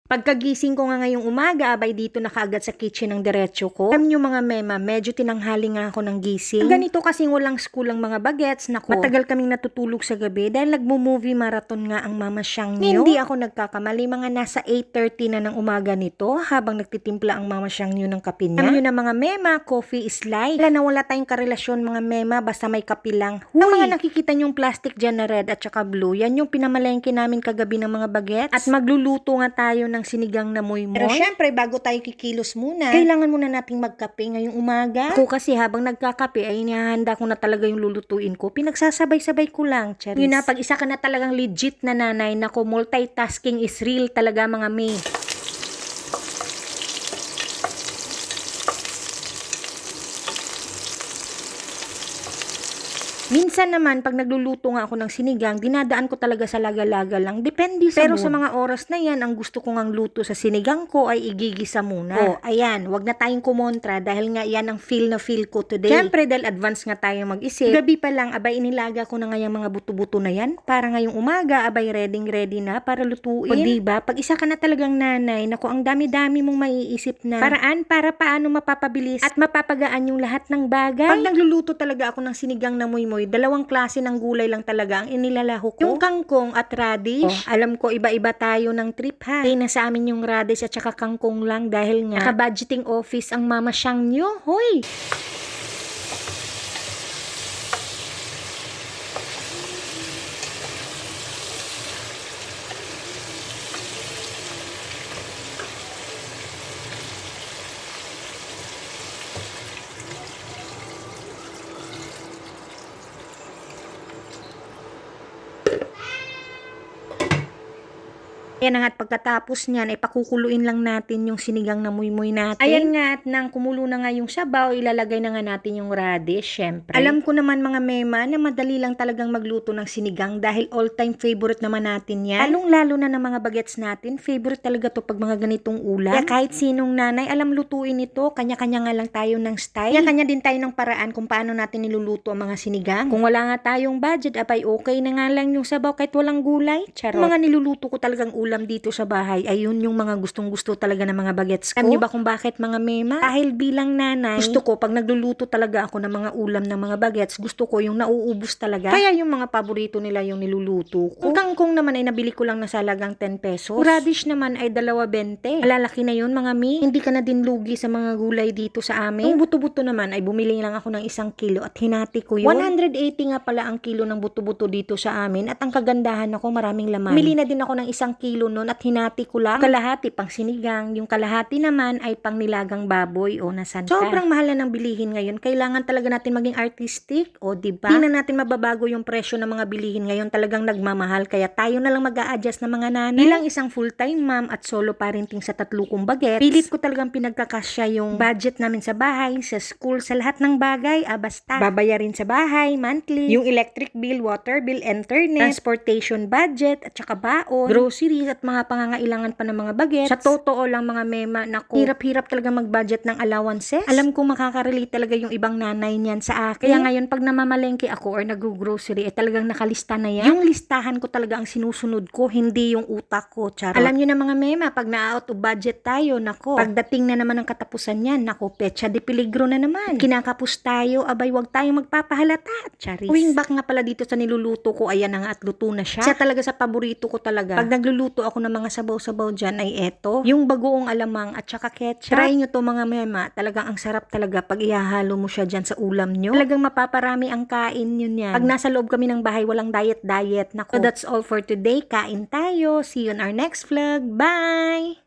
Pagkagising ko nga ngayong umaga, abay dito na kaagad sa kitchen ng diretso ko. Alam nyo mga mema, medyo tinanghali nga ako ng gising. Ganito kasing walang school ang mga bagets. Nako, matagal kaming natutulog sa gabi dahil nagmo-movie marathon nga ang mama siyang nyo. Hindi ako nagkakamali, mga nasa 8:30 na ng umaga nito habang nagtitimpla ang mama siyang nyo ng kape niya. Alam nyo na mga mema, coffee is life. Wala na wala tayong karelasyon mga mema, basta may kape lang. Ang mga nakikita nyong plastic dyan na red at saka blue, yan yung pinamalengke namin kagabi ng mga bagets. At magluluto nga tayo ng sinigang na moy-moy. Pero syempre, bago tayo kikilos muna, kailangan muna nating magkape ngayong umaga. Ako kasi habang nagkakape ay inihahanda ko na talaga yung lulutuin ko. Pinagsasabay-sabay ko lang, charis. Yun na, pag isa ka na talagang legit na nanay, nako, multitasking is real talaga mga may. Minsan naman, pag nagluluto nga ako ng sinigang, dinadaan ko talaga sa laga-laga lang. Depende sa mood. Sa mga oras na yan, ang gusto ko ngang luto sa sinigang ko ay igigisa muna. Oh, ayan, wag na tayong kumontra dahil nga yan ang feel na feel ko today. Siyempre, dahil advance nga tayo mag-isip. Gabi pa lang, abay inilaga ko na nga yung mga buto-buto na yan. Para ngayong umaga, abay ready na para lutuin. O diba, pag isa ka na talagang nanay, naku, ang dami-dami mong maiisip na paraan para paano mapapabilis at mapapagaan yung lahat ng bagay. Pag nagluluto talaga ako ng sinigang na moy-moy, dalawang klase ng gulay lang talaga ang inilalaho ko. Yung kangkong at radish. Oh, alam ko iba-iba tayo ng trip ha. Kaya na sa amin yung radish at saka kangkong lang dahil nga naka-budgeting office ang mama siyang nyo. Hoy! Ayan na nga at pagkatapos niyan ay pakukuluin lang natin yung sinigang na moy-moy natin. Ayan nga at nang kumulo na nga yung sabaw, ilalagay na nga natin yung radish, syempre. Alam ko naman mga mema na madali lang talagang magluto ng sinigang dahil all-time favorite naman natin yan. Lalong-lalo na ng mga bagets natin, favorite talaga to pag mga ganitong ulam. Kaya kahit sinong nanay, alam lutuin ito, kanya-kanya nga lang tayo ng style. Kanya-kanya din tayo ng paraan kung paano natin niluluto ang mga sinigang. Kung wala nga tayong budget, abay okay na nga lang yung sabaw kahit walang gulay. Charot. Mga niluluto ko talagang ulam dito sa bahay, ayun yung mga gustong-gusto talaga ng mga bagets ko. Alam niyo ba kung bakit mga mema? Dahil bilang nanay, gusto ko pag nagluluto talaga ako ng mga ulam ng mga bagets, gusto ko yung nauubos talaga. Kaya yung mga paborito nila yung niluluto ko. Ang kangkong naman ay nabili ko lang na sa halagang 10 pesos. Radish naman ay 2.20. Malalaki na yun mga mi. Hindi ka na din lugi sa mga gulay dito sa amin. Yung buto-buto naman ay bumili lang ako ng 1 kilo at hinati ko yun. 180 nga pala ang kilo ng buto-buto dito sa amin at ang kagandahan ako maraming laman. Bumili na din ako ng 1 kilo nun at hinati ko lang. Kalahati pang sinigang, yung kalahati naman ay pang nilagang baboy o nasan ka. Sobrang mahal na ng bilihin ngayon. Kailangan talaga natin maging artistic o diba? Hindi na natin mababago yung presyo ng mga bilihin ngayon, talagang nagmamahal kaya tayo na lang mag-a-adjust na mga nanay. Bilang isang full-time mom at solo parenting sa 3 kong bagets, pilit ko talagang pinagkakasya yung budget namin sa bahay, sa school, sa lahat ng bagay. Basta babayarin sa bahay, monthly, yung electric bill, water bill, internet, transportation budget, at saka baon, groceries, at mga pangangailangan pa ng mga bagets. Sa totoo lang mga mema, nako, hirap-hirap talaga mag-budget ng allowances. Alam ko makaka-relate talaga yung ibang nanay niyan sa akin. Kaya ngayon, pag namamalengke ako or nag-grocery, talagang nakalista na yan. Yung listahan ko talaga ang sinusunod ko, hindi yung utak ko. Charot. Alam nyo na mga mema, pag na-out of budget tayo, nako, pagdating na naman ang katapusan yan, nako, petsa de peligro na naman. Kinakapos tayo, abay, wag tayong magpapahalata. Charis. Uwing back nga pala dito sa niluluto ko, ayan na nga at luto na siya. Siya talaga sa paborito ko talaga. Pag nagluluto ako ng mga sabaw-sabaw dyan ay eto, yung bagoong alamang at saka ketchup. Try nyo to mga mema, talagang ang sarap talaga pag ihahalo mo siya dyan sa ulam nyo. Talagang mapaparami ang kain yun yan. Pag nasa loob kami ng bahay, walang diet. Nako. So that's all for today. Kain tayo. See you on our next vlog. Bye!